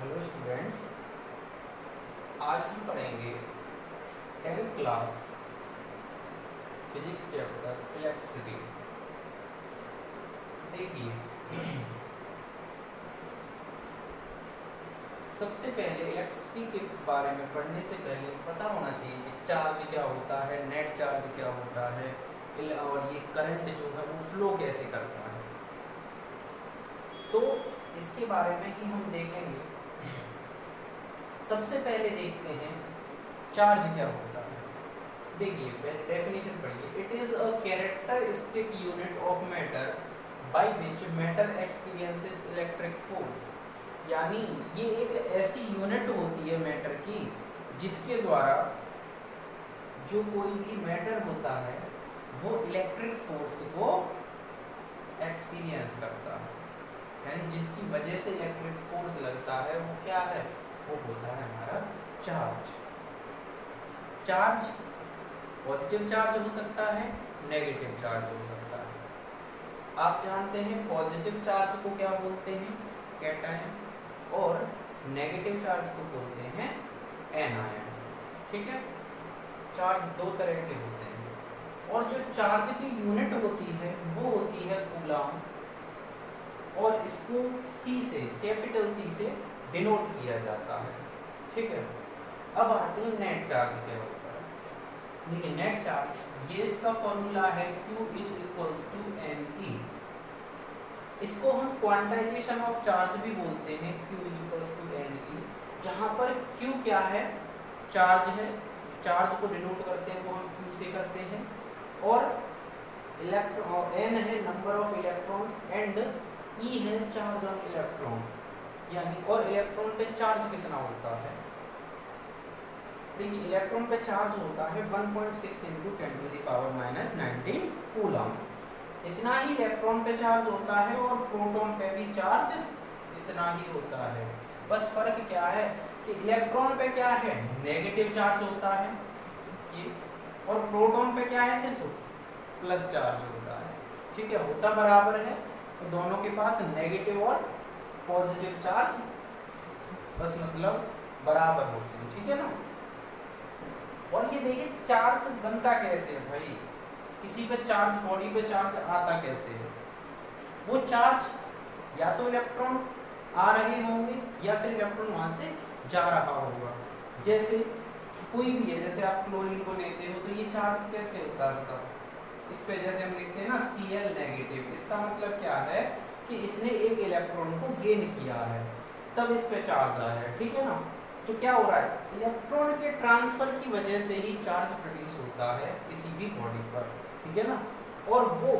Hello students, आज हम पढ़ेंगे 10th class physics chapter electricity. देखिए, सबसे पहले इलेक्ट्रिसिटी के बारे में पढ़ने से पहले पता होना चाहिए कि चार्ज क्या होता है, नेट चार्ज क्या होता है और ये करंट जो है वो फ्लो कैसे करता है। तो इसके बारे में ही हम देखेंगे। सबसे पहले देखते हैं चार्ज क्या होता है। देखिए, पहले डेफिनेशन पढ़िए। It is a characteristic unit of matter by which matter experiences electric force. यानी ये एक ऐसी यूनिट होती है मैटर की जिसके द्वारा जो कोई भी मैटर होता है वो इलेक्ट्रिक फोर्स को एक्सपीरियंस करता है। यानी जिसकी वजह से इलेक्ट्रिक फोर्स लगता है वो क्या है, वो होता है हमारा चार्ज। चार्ज पॉजिटिव चार्ज हो सकता है, नेगेटिव चार्ज हो सकता है। आप जानते हैं पॉजिटिव चार्ज को क्या बोलते हैं, कैटायन, और नेगेटिव चार्ज को बोलते हैं एनायन। ठीक है, चार्ज दो तरह के होते हैं और जो चार्ज की यूनिट होती है वो होती है कूलम, और इसको C से, कैपिटल C से डिनोट किया जाता है। ठीक है, अब आते हैं नेट चार्ज क्या होता है। देखिए, नेट चार्ज ये इसका फॉर्मूला है Q = NE। इसको हम क्वांटाइजेशन ऑफ चार्ज भी बोलते हैं, Q = NE, जहां पर Q क्या है, चार्ज है, चार्ज को डिनोट करते हैं वो हम Q से करते हैं, और इलेक्ट्रॉन N है number of electrons, and E है चार्ज ऑन इलेक्ट्रॉन। यानी और इलेक्ट्रॉन पे चार्ज कितना होता है। देखिए, इलेक्ट्रॉन पे चार्ज होता है 1.6 × 10⁻⁻19 कूलम। इतना ही इलेक्ट्रॉन पे चार्ज होता है और प्रोटॉन पे भी चार्ज इतना ही होता है। बस फर्क क्या है कि इलेक्ट्रॉन पे क्या है, नेगेटिव चार्ज होता है ये, और प्रोटॉन पे क्या है, सिर्फ प्लस चार्ज होता है। ठीक है, होता बराबर है, तो दोनों के पास नेगेटिव और पॉजिटिव चार्ज बस मतलब बराबर होते हैं। ठीक है ना। और ये देखिए, चार्ज बनता कैसे है भाई, किसी पे चार्ज, बॉडी पे चार्ज आता कैसे है। वो चार्ज या तो इलेक्ट्रॉन आ रहे होंगे या फिर इलेक्ट्रॉन वहां से जा रहा होगा। जैसे कोई भी है, जैसे आप क्लोरीन को लेते हो तो ये चार्ज कैसे होता है, बताओ। इस पे जैसे हम लिखते हैं ना Cl-, इसका मतलब क्या है कि इसने एक इलेक्ट्रॉन को गेन किया है, तब इस पे चार्ज आया है। ठीक है ना। तो क्या हो रहा है, इलेक्ट्रॉन के ट्रांसफर की वजह से ही चार्ज प्रोड्यूस होता है किसी भी बॉडी पर। ठीक है ना। और वो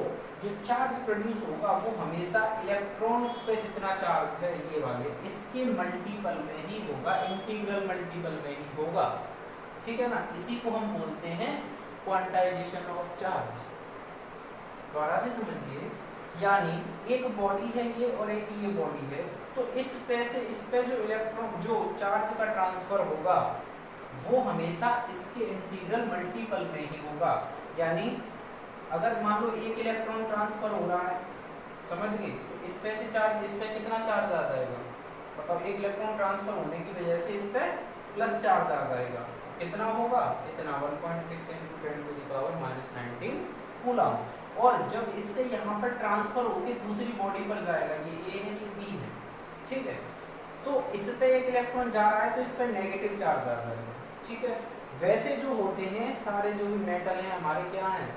जो चार्ज प्रोड्यूस होगा वो हमेशा इलेक्ट्रॉन पे जितना चार्ज है ये वाले, इसके मल्टीपल में ही होगा, इंटीग्रल मल्टीपल में ही होगा। ठीक है ना। इसी को हम बोलते हैं क्वांटाइजेशन ऑफ चार्ज। दोबारा से समझिए, यानी एक बॉडी है ये और एक ये बॉडी है, तो इस पे जो इलेक्ट्रॉन, जो चार्ज का ट्रांसफर होगा वो हमेशा इसके इंटीग्रल मल्टीपल में ही होगा। यानी अगर मान लो एक इलेक्ट्रॉन ट्रांसफर हो रहा है, समझ गए, तो इस पे से चार्ज, इस पे कितना चार्ज आ जाएगा, मतलब एक इलेक्ट्रॉन ट्रांसफर होने की वजह से इस पे प्लस चार्ज आ जाएगा। कितना होगा, इतना 1.6 × 10⁻⁻19 कूलम। और जब इससे यहाँ पर ट्रांसफर होके दूसरी बॉडी पर जाएगा, ये A है, ये B है। ठीक है, तो इस पे एक इलेक्ट्रॉन जा रहा है तो इस पे नेगेटिव चार्ज आ जाएगा। ठीक है, वैसे जो होते हैं सारे जो भी मेटल हैं हमारे, क्या हैं,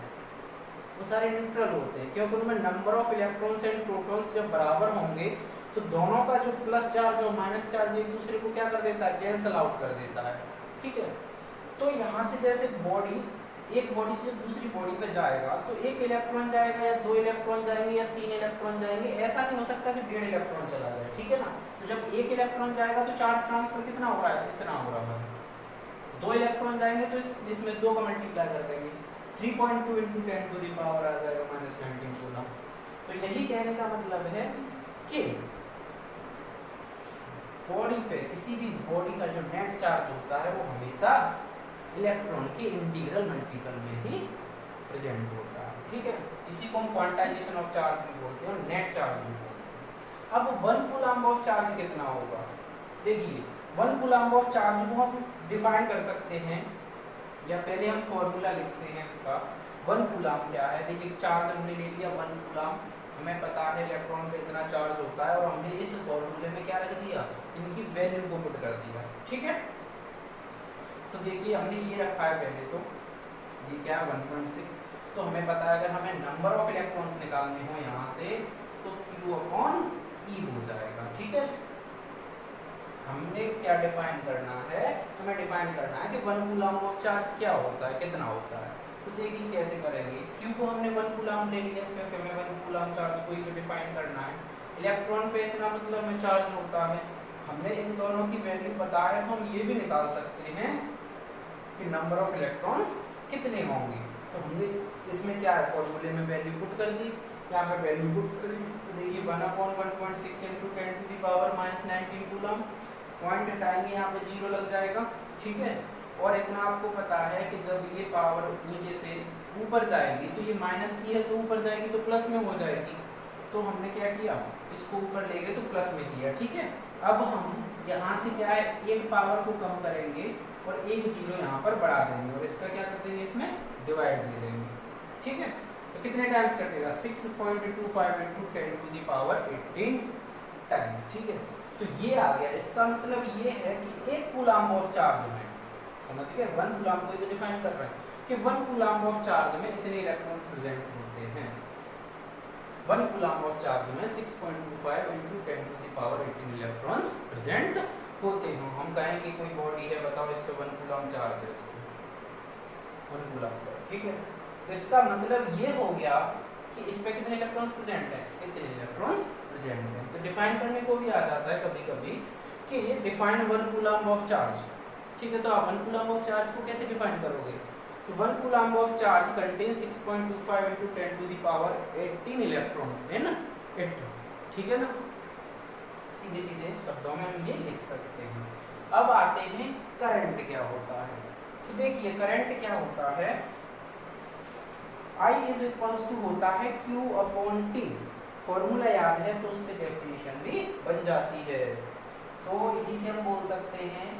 वो सारे न्यूट्रल होते हैं, क्योंकि उनमें number of electrons and protons जब बराबर होंगे तो दोनों का जो प्लस चार्ज और माइनस चार्ज एक दूसरे को क्या कर देता है, कैंसल आउट कर देता है। ठीक है, तो यहाँ से जैसे बॉडी, एक बॉडी से जब दूसरी बॉडी पे जाएगा तो एक इलेक्ट्रॉन जाएगा या दो इलेक्ट्रॉन जाएंगे या तीन इलेक्ट्रॉन जाएंगे, ऐसा नहीं हो सकता कि 1.5 इलेक्ट्रॉन चला जाए। ठीक है ना। तो जब एक इलेक्ट्रॉन जाएगा तो चार्ज ट्रांसफर कितना हो रहा है, इतना हो रहा है। दो इलेक्ट्रॉन जाएंगे तो इसमें 2 का मल्टीप्लाई कर देंगे, 3.2 × 10⁻⁻19 कूलम। तो यही कहने का मतलब है कि बॉडी पे, किसी भी बॉडी का जो नेट चार्ज होता है वो हमेशा इलेक्ट्रॉन के इंटीग्रल मल्टीपल में ही प्रेजेंट होता है। ठीक है, इसी को हम क्वांटाइजेशन ऑफ चार्ज भी बोलते हैं और नेट चार्ज भी बोलते हैं। अब 1 कूलम ऑफ चार्ज कितना होगा, देखिए 1 कूलम्ब ऑफ चार्ज को हम डिफाइन कर सकते हैं, या पहले हम फॉर्मूला लिखते हैं इसका। 1 कूलम्ब क्या है, देखिए चार्ज हमने ले लिया 1 कूलम्ब, हमें पता है इलेक्ट्रॉन पे इतना चार्ज होता है, और हमने इस फॉर्मूले में क्या रख दिया, इनकी वैल्यू को पुट कर दिया, ठीक है। तो देखिए हमने ये रखा है पहले, तो ये क्या है 1.6, तो हमें पता है अगर हमें नंबर ऑफ इलेक्ट्रॉन्स निकालने हो यहाँ से तो Q/E हो जाएगा, ठीक है। हमने क्या डिफाइन करना है, हमें डिफाइन करना है कि 1 कूलम्ब ऑफ चार्ज क्या होता है, कितना होता है। तो देखिए कैसे करेंगे, Q को हमने 1 कूलम्ब ले लिया क्योंकि हमें 1 कूलम्ब चार्ज को ही डिफाइन करना है। इलेक्ट्रॉन पे इतना मतलब में चार्ज होता है, हमने इन दोनों की वैल्यू पता है, तो हम ये भी निकाल सकते हैं कि नंबर ऑफ इलेक्ट्रॉन्स कितने होंगे। तो हमने इसमें क्या है, फॉर्मूले में वैल्यू पुट कर दी, यहाँ पे वैल्यू पुट करी, तो देखिए 1/1.6 × 10⁻⁻19 कूलम्ब, पॉइंट हटाएंगे यहाँ पे 0 लग जाएगा, ठीक है। और इतना आपको पता है कि जब ये पावर नीचे से ऊपर जाएगी तो ये माइनस की है, तो ऊपर जाएगी तो प्लस में हो जाएगी, तो हमने क्या किया, इसको ऊपर ले गए तो प्लस में किया, ठीक है। अब हम यहाँ से क्या है, एक पावर को कम करेंगे और एक 0 यहाँ पर बढ़ा देंगे, और इसका क्या कर देंगे, इसमें डिवाइड दे देंगे, ठीक है। तो कितने टाइम्स कटेगा, 6.25 × 10⁻18 टाइम्स, ठीक है। तो ये आ गया, इसका मतलब ये है कि 1 कूलम्ब ऑफ चार्ज में, समझ गए, 1 कूलम्ब को ये डिफाइन कर रहे हैं कि 1 कूलम्ब ऑफ चार्ज में इतने इलेक्ट्रॉन्स प्रेजेंट होते हैं। 1 कूलम्ब ऑफ चार्ज में 6.25 × 10⁻18 इलेक्ट्रॉन्स प्रेजेंट होते हैं। हम कहें कि कोई बॉडी है, बताओ इस पे 1 कूलम्ब चार्ज है, इसको 1 कूलम्ब, ठीक है। तो इसका मतलब ये हो गया कि इस पे कितने इलेक्ट्रॉन्स प्रेजेंट हैं, इतने इलेक्ट्रॉन्स प्रेजेंट हैं। तो डिफाइन करने को भी आ जाता है कभी कभी कि डिफाइन 1 कूलम्ब ऑफ चार्ज, ठीक है। तो आप 1 कूलम्ब ऑफ चार्ज को कैसे डिफाइन करोगे, तो 1 coulomb of charge contain 6.25 × 10⁻18 electrons in it, ठीक है ना। सीधे सीधे शब्दों में हम ये लिख सकते हैं। अब आते हैं करंट क्या होता है। तो देखिए करंट क्या होता है, I = होता है Q/T, फॉर्मूला याद है तो उससे डेफिनेशन भी बन जाती है। तो इसी से हम बोल सकते हैं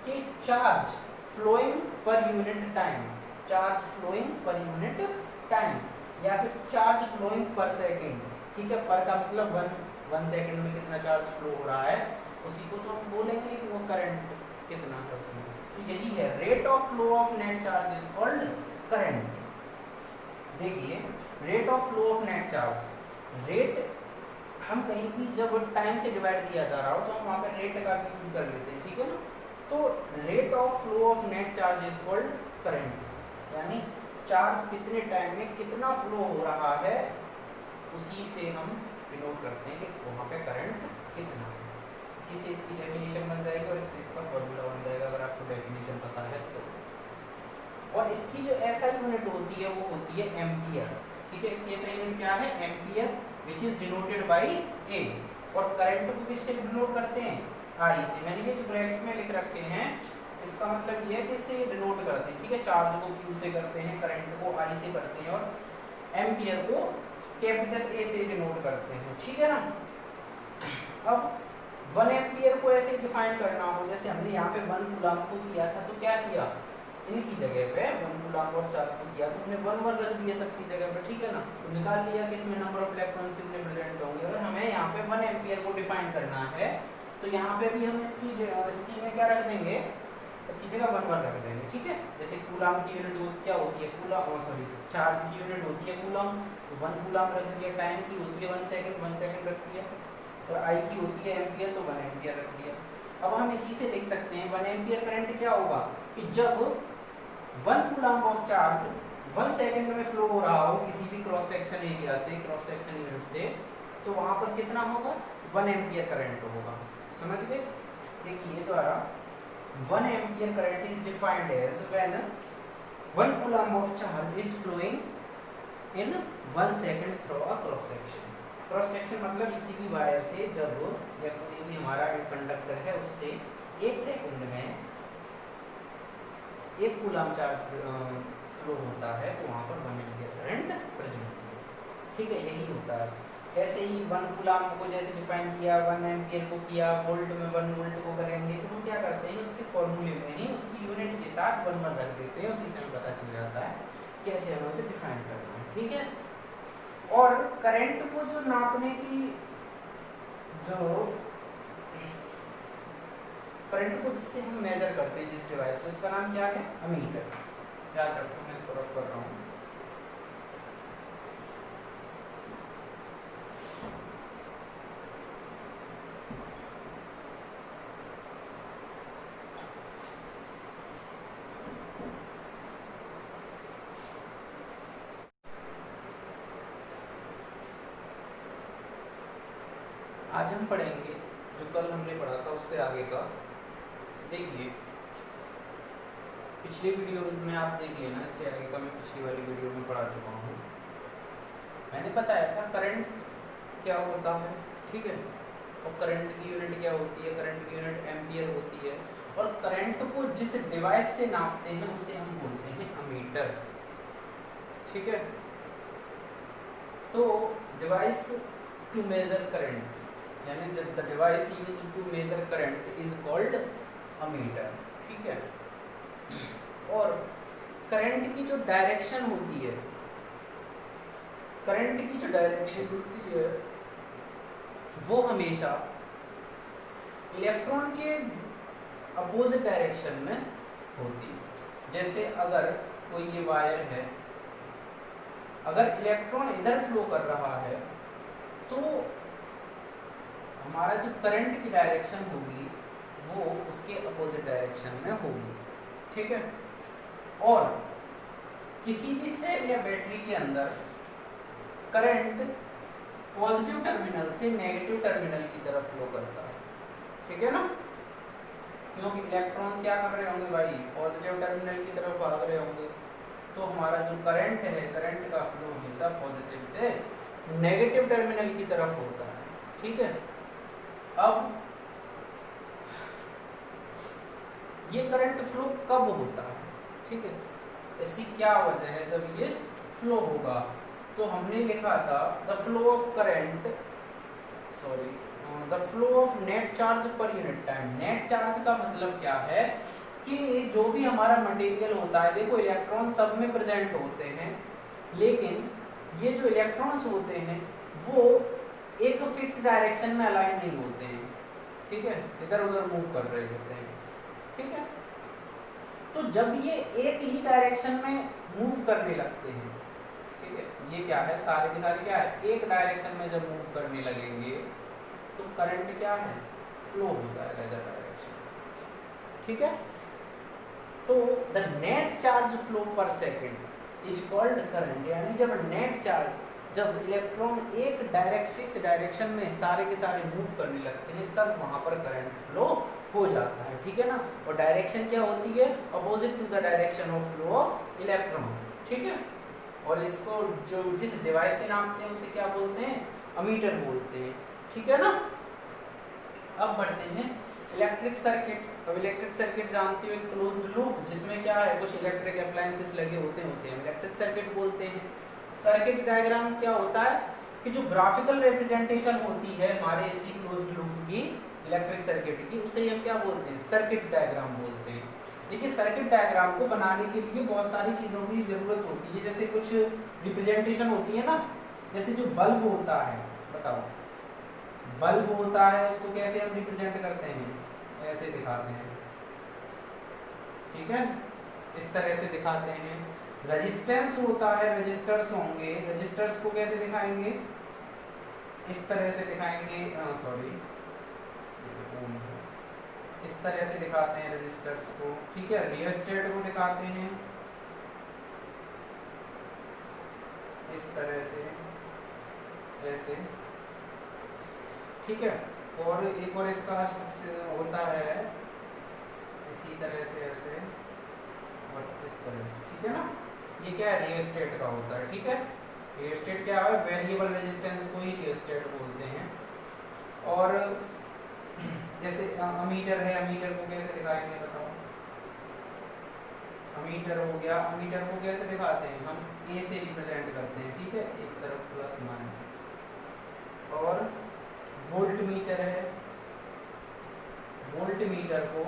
कि चार्ज फ्लोइंग पर यूनिट टाइम, चार्ज फ्लोइंग पर यूनिट टाइम, या फिर चार्ज फ्लोइंग पर सेकेंड, ठीक है। पर का मतलब 1 सेकेंड में कितना चार्ज फ्लो हो रहा है, उसी को तो हम बोलेंगे कि वो करंट कितना है उसमें। तो यही है, rate of flow of net charge is called current. देखिए rate of flow of net charge, rate हम कहीं भी जब टाइम से डिवाइड दिया जा रहा हो तो हम वहाँ पर रेट का भी यूज कर लेते हैं, ठीक है ना। तो rate of flow of net charge is called current, यानी चार्ज कितने टाइम में कितना फ्लो हो रहा है, उसी से हम डिनोट करते हैं कि वहाँ पे करंट कितना है। इसी से इसकी डेफिनेशन बन जाएगी और इससे इसका फॉर्मूला बन जाएगा, अगर आपको डेफिनेशन पता है तो। और इसकी जो SI यूनिट होती है वो होती है एम्पियर, ठीक है। इसकी SI यूनिट क्या है, ampere, which is denoted by A। और करंट को किससे डिनोट करते हैं, I से। मैंने ये जो ब्रैकेट में लिख रखे हैं इसका मतलब ये है कि इससे डिनोट करते हैं, ठीक है। चार्ज को Q से करते हैं, करंट को I से करते हैं, और एम्पियर को कैपिटल A से डिनोट करते हैं, ठीक है ना। अब 1 एम्पियर को ऐसे डिफाइन करना हो, जैसे हमने यहाँ पे 1 कूलम्ब को किया था, तो क्या किया, इनकी जगह पे 1 कूलम्ब ऑफ चार्ज को किया तो हमने 1 रख दिया सबकी जगह पे, ठीक है ना। तो निकाल लिया कि इसमें नंबर ऑफ इलेक्ट्रॉन्स कितने प्रेजेंट होंगे। अगर हमें यहाँ पे 1 एम्पियर को डिफाइन करना है तो यहाँ पे भी हम इसकी में क्या रख देंगे, सबकी जगह 1 रख देंगे, ठीक है। जैसे कूलम्ब की यूनिट क्या होती है, चार्ज की यूनिट होती है कूलम्ब, तो 1 कूलम्ब रख दिया। टाइम की होती है 1 सेकंड रख दिया, और I की होती है एम्पियर, तो 1 एम्पियर रख दिया। अब हम इसी से लिख सकते हैं 1 एम्पियर करंट क्या होगा कि जब 1 कूलम्ब ऑफ चार्ज 1 सेकंड में फ्लो हो रहा हो किसी भी क्रॉस सेक्शन एरिया से, क्रॉस सेक्शन यूनिट से, तो वहां पर कितना होगा, 1 एम्पियर करंट होगा, समझ गए। देखिए द्वारा 1 ampere current is defined as when 1 coulomb of charge is flowing in 1 second through a cross section. Cross section मतलब किसी भी वायर से जब, या कोई भी हमारा कंडक्टर है उससे 1 सेकंड में 1 कूलम्ब चार्ज फ्लो होता है, तो वहाँ पर 1 एम्पियर करंट प्रेजेंट होता है, ठीक है। यही होता है। ऐसे ही 1 कूलाम को जैसे डिफाइन किया, 1 एम्पियर को किया, वोल्ट में 1 वोल्ट को करेंगे तो हम क्या करते हैं उसके फॉर्मूले में ही उसकी यूनिट के साथ 1 1 रख देते हैं, उसी से हमें पता चल जाता है कैसे हमें उसे डिफाइन करना है। ठीक है, और करंट को जो नापने की जो करंट को जिससे हम मेजर करते हैं जिस डिवाइस से, उसका नाम क्या है? अमीटर। याद रखो, मैं इसको रफ कर रहा हूँ। आज हम पढ़ेंगे जो कल हमने पढ़ा था उससे आगे का। देखिए पिछले वीडियोस में आप देख लेना, इससे आगे का मैं पिछली वाली वीडियो में पढ़ा चुका हूँ। मैंने बताया था करंट क्या होता है, ठीक है, और करंट की यूनिट क्या होती है? करंट की यूनिट एम्पियर होती है, और करंट को जिस डिवाइस से नापते हैं उसे हम बोलते हैं अमीटर। ठीक है, तो डिवाइस टू मेजर करंट यानी the device used to measure current is called ammeter. ठीक है, और करंट की जो डायरेक्शन होती है, करंट की जो डायरेक्शन होती है वो हमेशा इलेक्ट्रॉन के अपोजिट डायरेक्शन में होती है। जैसे अगर कोई ये वायर है, अगर इलेक्ट्रॉन इधर फ्लो कर रहा है तो हमारा जो करंट की डायरेक्शन होगी वो उसके अपोजिट डायरेक्शन में होगी। ठीक है, और किसी भी सेल या बैटरी के अंदर करंट पॉजिटिव टर्मिनल से नेगेटिव टर्मिनल की तरफ फ्लो करता है। ठीक है ना, क्योंकि इलेक्ट्रॉन क्या कर रहे होंगे भाई? पॉजिटिव टर्मिनल की तरफ भाग रहे होंगे, तो हमारा जो करंट है, करंट का फ्लो हमेशा पॉजिटिव से नेगेटिव टर्मिनल की तरफ होता है। ठीक है, अब ये करंट फ्लो कब होता है? ठीक है, ऐसी क्या वजह है जब ये फ्लो होगा? तो हमने लिखा था the flow of current, sorry, the flow of net charge पर यूनिट टाइम। नेट चार्ज का मतलब क्या है कि जो भी हमारा मटेरियल होता है, देखो इलेक्ट्रॉन सब में प्रेजेंट होते हैं, लेकिन ये जो इलेक्ट्रॉन्स होते हैं वो एक फिक्स डायरेक्शन में अलाइन नहीं होते हैं। ठीक है, इधर उधर मूव कर रहे होते हैं। ठीक है, तो जब ये एक ही डायरेक्शन में मूव करने लगते हैं, ठीक है, ये क्या है, सारे के सारे क्या है, एक डायरेक्शन में जब मूव करने लगेंगे तो करंट क्या है, फ्लो हो जाएगा इधर डायरेक्शन। ठीक है, तो द नेट चार्ज फ्लो पर सेकेंड इज कॉल्ड करंट। यानी जब नेट चार्ज, जब इलेक्ट्रॉन एक फिक्स डायरेक्शन में सारे के सारे मूव करने लगते हैं तब वहां पर करंट फ्लो हो जाता है। ठीक है ना, और डायरेक्शन क्या होती है? Opposite to the direction of flow of electron. ठीक है, और इसको जो जिस डिवाइस से नापते हैं उसे क्या बोलते हैं? अमीटर बोलते हैं। ठीक है ना, अब बढ़ते हैं इलेक्ट्रिक सर्किट। अब इलेक्ट्रिक सर्किट जानते हो, एक क्लोज्ड लूप जिसमें क्या है, कुछ इलेक्ट्रिक अप्लायंसेस लगे होते हैं, उसे हम इलेक्ट्रिक सर्किट बोलते हैं। सर्किट डायग्राम क्या होता है कि जो ग्राफिकल रिप्रेजेंटेशन होती है हमारे इसी क्लोज्ड लूप की, इलेक्ट्रिक सर्किट की, उसे हम क्या बोलते हैं? सर्किट डायग्राम बोलते हैं। देखिए सर्किट डायग्राम को बनाने के लिए बहुत सारी चीज़ों की ज़रूरत होती है, जैसे कुछ रिप्रेजेंटेशन होती है ना, जैसे जो बल्ब होता है, बताओ बल्ब होता है उसको कैसे हम रिप्रेजेंट करते हैं? ऐसे दिखाते हैं। ठीक है, इस तरह से दिखाते हैं। रेजिस्टेंस होता है, रेजिस्टर्स होंगे, रेजिस्टर्स को कैसे दिखाएंगे? इस तरह से दिखाएंगे, सॉरी इस तरह से दिखाते हैं रेजिस्टर्स को। ठीक है, रियोस्टेट को दिखाते हैं इस तरह से, ऐसे। ठीक है, और एक और इसका होता है इसी तरह से, ऐसे और इस तरह से। ठीक है ना, ये क्या है? रियोस्टेट का होता है। ठीक है, रियोस्टेट क्या है? वेरिएबल रेजिस्टेंस को ही रियोस्टेट बोलते हैं। और जैसे अमीटर है, अमीटर को कैसे दिखाएंगे बताओ? अमीटर हो गया, अमीटर को कैसे दिखाते हैं हम? ए से रिप्रेजेंट करते हैं। ठीक है, एक तरफ प्लस माइनस, और वोल्ट मीटर है, वोल्ट मीटर को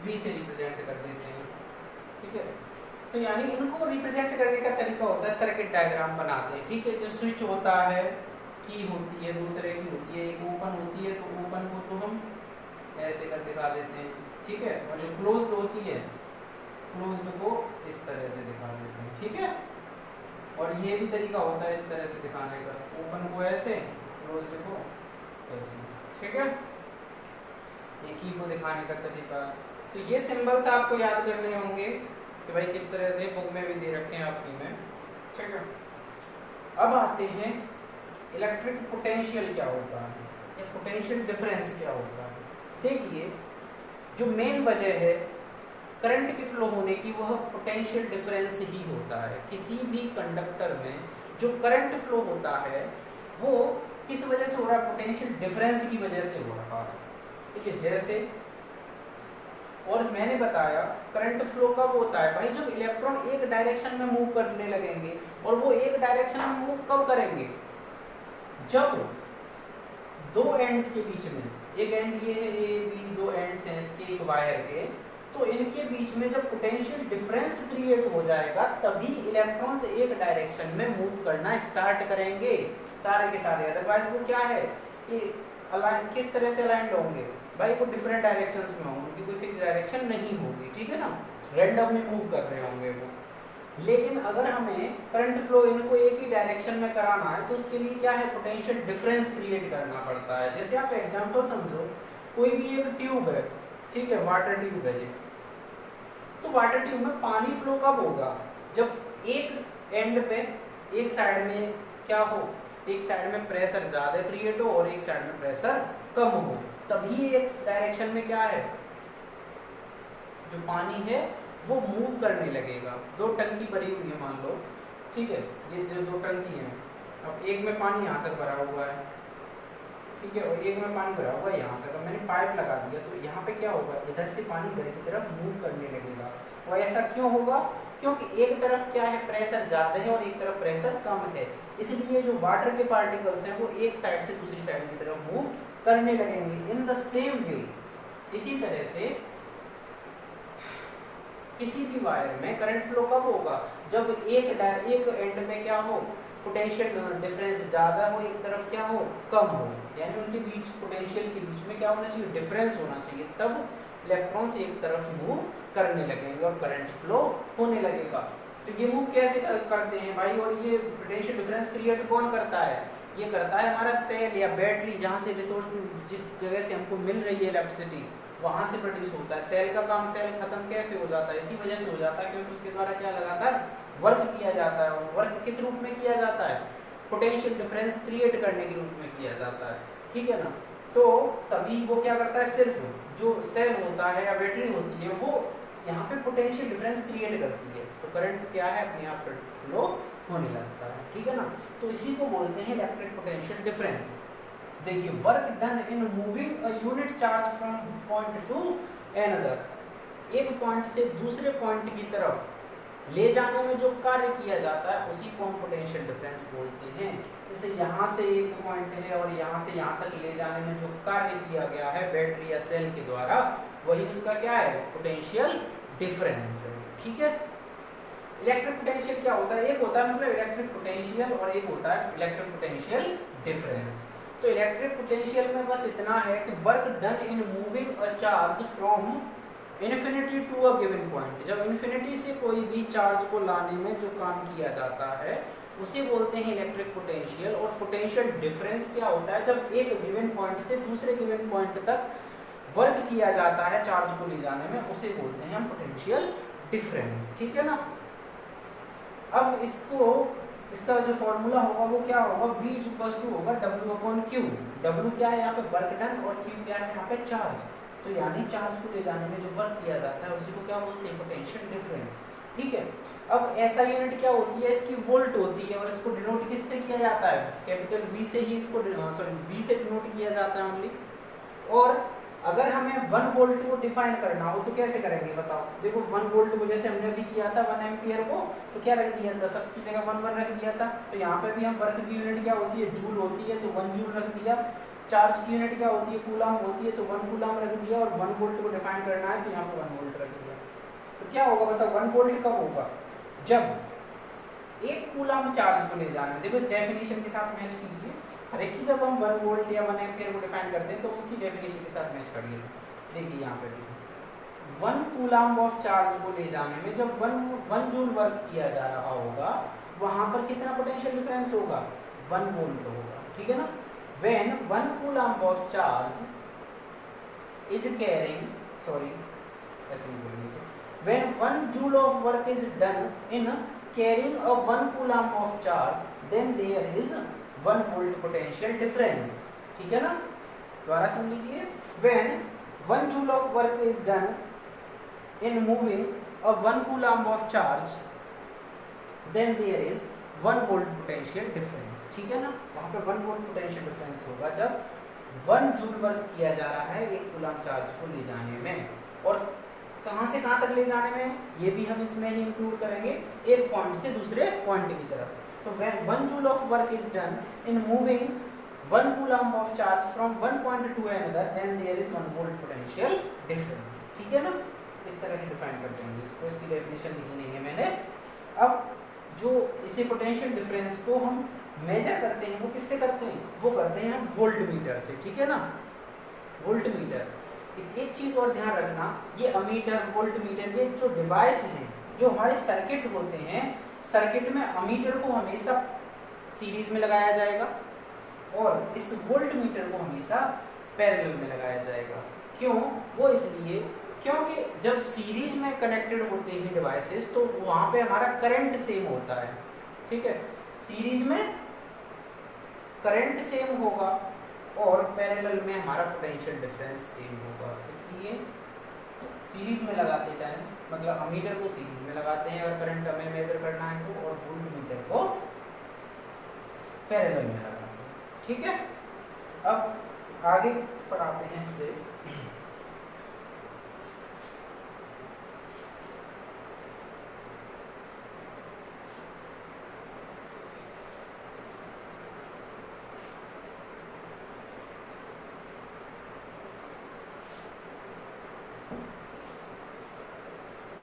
V से रिप्रेजेंट कर देते हैं। ठीक है, तो यानी इनको रिप्रेजेंट करने का तरीका होता है सर्किट डायग्राम बनाते हैं। ठीक है, जो स्विच होता है, की होती है, दो तरह की होती है, एक ओपन होती है तो ओपन को तो हम ऐसे कर दिखा देते हैं। ठीक है, और जो क्लोज्ड होती है, क्लोज्ड को इस तरह से दिखा देते हैं। ठीक है, और ये भी तरीका होता है इस तरह से दिखाने का, ओपन को ऐसे, क्लोज्ड को ऐसे। ठीक है, ये की को दिखाने का तरीका। तो ये सिंबल्स आपको याद करने होंगे कि भाई किस तरह से, बुक में भी दे रखे हैं आपकी में। ठीक है, अब आते हैं इलेक्ट्रिक पोटेंशियल क्या होता है या पोटेंशियल डिफरेंस क्या होता है। देखिए, जो मेन वजह है करंट की फ्लो होने की, वह पोटेंशियल डिफरेंस ही होता है। किसी भी कंडक्टर में जो करंट फ्लो होता है वो किस वजह से हो रहा है, पोटेंशियल डिफरेंस की वजह से हो रहा है। ठीक है, जैसे और मैंने बताया करंट फ्लो कब होता है भाई, जब इलेक्ट्रॉन एक डायरेक्शन में मूव करने लगेंगे। और वो एक डायरेक्शन में मूव कब करेंगे, जब दो एंड्स के बीच में, एक एंड ये है, ए बी, दो एंड्स हैं इसके एक वायर के, तो इनके बीच में जब पोटेंशियल डिफरेंस क्रिएट हो जाएगा तभी इलेक्ट्रॉन्स एक डायरेक्शन में मूव करना स्टार्ट करेंगे सारे के सारे। अदरवाइज वो क्या है कि अलाइन, किस तरह से अलाइंड होंगे भाई, वो डिफरेंट डायरेक्शंस में होंगे, उनकी कोई फिक्स डायरेक्शन नहीं होगी। ठीक है ना, रैंडमली मूव कर रहे होंगे वो। लेकिन अगर हमें करंट फ्लो इनको एक ही डायरेक्शन में कराना है तो उसके लिए क्या है, पोटेंशियल डिफरेंस क्रिएट करना पड़ता है। जैसे आप एग्जांपल समझो, कोई भी एक ट्यूब है, ठीक है, वाटर ट्यूब है ये, तो वाटर ट्यूब में पानी फ्लो कब होगा, जब एक एंड पे, एक साइड में क्या हो, एक साइड में प्रेशर ज्यादा क्रिएट हो और एक साइड में प्रेशर कम हो, तभी एक डायरेक्शन में क्या है, जो पानी है वो मूव करने लगेगा। दो टंकी भरी हुई है मान लो, ठीक है, ये जो दो टंकी हैं, अब एक में पानी यहाँ तक भरा हुआ है, ठीक है, और एक में पानी भरा हुआ है यहाँ तक। अब मैंने पाइप लगा दिया तो यहाँ पे क्या होगा, इधर से पानी इधर की तरफ मूव करने लगेगा। और ऐसा क्यों होगा, क्योंकि एक तरफ क्या है, प्रेशर ज़्यादा है और एक तरफ प्रेशर कम है, इसलिए जो वाटर के पार्टिकल्स हैं वो एक साइड से दूसरी साइड की तरफ मूव करने लगेंगे। इन द सेम वे, इसी तरह से किसी भी वायर में करंट फ्लो कब होगा, जब एक एंड में क्या हो, पोटेंशियल डिफरेंस ज़्यादा हो, एक तरफ क्या हो, कम हो, यानी उनके बीच पोटेंशियल के बीच में क्या होना चाहिए, डिफरेंस होना चाहिए, तब इलेक्ट्रॉन्स एक तरफ मूव करने लगेंगे और करंट फ्लो होने लगेगा। तो ये मूव कैसे करते हैं भाई, और ये पोटेंशियल डिफरेंस क्रिएट कौन करता है, ये करता है हमारा सेल या बैटरी, जहाँ से रिसोर्स, जिस जगह से हमको मिल रही है इलेक्ट्रिसिटी वहाँ से प्रोड्यूस होता है। सेल का काम, सेल खत्म कैसे हो जाता है, इसी वजह से हो जाता है क्योंकि उसके द्वारा क्या लगातार वर्क किया जाता है। और वर्क किस रूप में किया जाता है, पोटेंशियल डिफरेंस क्रिएट करने के रूप में किया जाता है। ठीक है ना, तो तभी वो क्या करता है, सिर्फ जो सेल होता है या बैटरी होती है वो यहाँ पे पोटेंशियल डिफरेंस क्रिएट करती है, तो करंट क्या है, अपने आप फ्लो होने लगता है। ठीक है ना, तो इसी को बोलते हैं इलेक्ट्रिक पोटेंशियल डिफरेंस। देखिए, work done in moving a unit charge from point two another, एक पॉइंट से दूसरे पॉइंट की तरफ ले जाने में जो कार्य किया जाता है उसी को हम पोटेंशियल डिफरेंस बोलते हैं। जैसे यहाँ से एक पॉइंट है और यहाँ से यहाँ तक ले जाने में जो कार्य किया गया है बैटरी या सेल के द्वारा, वही उसका क्या है, पोटेंशियल डिफरेंस है। ठीक है, इलेक्ट्रिक पोटेंशियल क्या होता है, एक होता है मतलब इलेक्ट्रिक पोटेंशियल और एक होता है इलेक्ट्रिक पोटेंशियल डिफरेंस। तो इलेक्ट्रिक पोटेंशियल में बस इतना है कि work done in moving a charge from infinity to a given point, जब इन्फिनिटी से कोई भी चार्ज को लाने में जो काम किया जाता है उसे बोलते हैं इलेक्ट्रिक पोटेंशियल। और पोटेंशियल डिफरेंस क्या होता है, जब एक गिवन पॉइंट से दूसरे गिवन पॉइंट तक वर्क किया जाता है चार्ज को ले जाने में, उसे बोलते हैं हम पोटेंशियल डिफरेंस। ठीक है ना, अब इसका जो फॉर्मूला होगा वो क्या होगा, V = होगा W/Q। W क्या है यहाँ पे, वर्क डन, और Q क्या है यहाँ पे, चार्ज। तो यानी चार्ज को ले जाने में जो वर्क किया जाता है उसी को क्या बोलते हैं, पोटेंशियल डिफरेंस। ठीक है, अब ऐसा यूनिट क्या होती है, इसकी वोल्ट होती है और इसको डिनोट किससे किया जाता है, कैपिटल V से ही इसको, V से डिनोट किया जाता है ओनली। और अगर हमें 1 वोल्ट को डिफाइन करना हो तो कैसे करेंगे बताओ। देखो 1 वोल्ट को जैसे हमने अभी किया था 1 एम्पियर को, तो क्या रख दिया था, सबकी जगह 1 1 रख दिया था। तो यहाँ पे भी हम वर्क की यूनिट क्या होती है, जूल होती है, तो 1 जूल रख दिया। चार्ज की यूनिट क्या होती है, कूलाम होती है, तो 1 कूलाम रख दिया। और 1 वोल्ट को डिफाइन करना है तो यहाँ पे 1 वोल्ट रख दिया। तो क्या होगा बताओ, 1 वोल्ट कब होगा, जब 1 कूलाम चार्ज को ले जाना है। देखो इस डेफिनेशन के साथ मैच कीजिए, हर एक की जब हम 1 वोल्ट या 1 एम्पियर को डिफाइन करते हैं तो उसकी डेफिनेशन के साथ मैच करिए। देखिए यहाँ पे 1 कूलाम ऑफ चार्ज को ले जाने में जब 1 जूल वर्क किया जा रहा होगा, वहां पर कितना पोटेंशियल डिफरेंस होगा, 1 वोल्ट होगा, ठीक है ना। When 1 coulomb of charge is carrying, sorry ऐसे नहीं बोलेंगे इसे, when 1 joule of work is done in carrying a 1 coulomb of charge, then there is 1 volt potential difference, ठीक है ना। दोबारा सुन लीजिए, when 1 joule of work is done in moving a 1 coulomb of charge, then there is 1 volt potential difference, ठीक है ना। वहाँ पे 1 volt potential difference होगा जब 1 जूल वर्क किया जा रहा है 1 कूलम चार्ज को ले जाने में। और कहाँ से कहाँ तक ले जाने में, ये भी हम इसमें ही इंक्लूड करेंगे, एक पॉइंट से दूसरे पॉइंट की तरफ। तो when 1 joule of work is done in moving 1 coulomb of charge from one point to another, then there is 1 volt potential difference, ठीक है ना। इस तरह से डिफाइन करते हैं इसको, इसकी डेफिनेशन लिखी नहीं है मैंने। अब जो इसे पोटेंशियल डिफरेंस को हम मेजर करते हैं वो किससे करते हैं, वो करते हैं हम वोल्ट मीटर से, ठीक है ना, वोल्ट मीटर। एक चीज और ध्यान रखना, ये अमीटर वोल्ट मीटर ये जो डिवाइस हैं, जो हमारे सर्किट होते हैं, सर्किट में अमीटर को हमेशा सीरीज में लगाया जाएगा और इस वोल्ट मीटर को हमेशा पैरेलल में लगाया जाएगा। क्यों, वो इसलिए क्योंकि जब सीरीज में कनेक्टेड होते हैं डिवाइसेस तो वहां पे हमारा करंट सेम होता है, ठीक है। सीरीज में करंट सेम होगा और पैरेलल में हमारा पोटेंशियल डिफरेंस सेम होगा। इसलिए सीरीज में लगाते टाइम मतलब अमीटर को सीरीज में लगाते हैं और करंट हमें मेजर करना है तो, और वोल्ट मीटर को पैरेलल में लगाते हैं, ठीक है। अब आगे पढ़ाते हैं इससे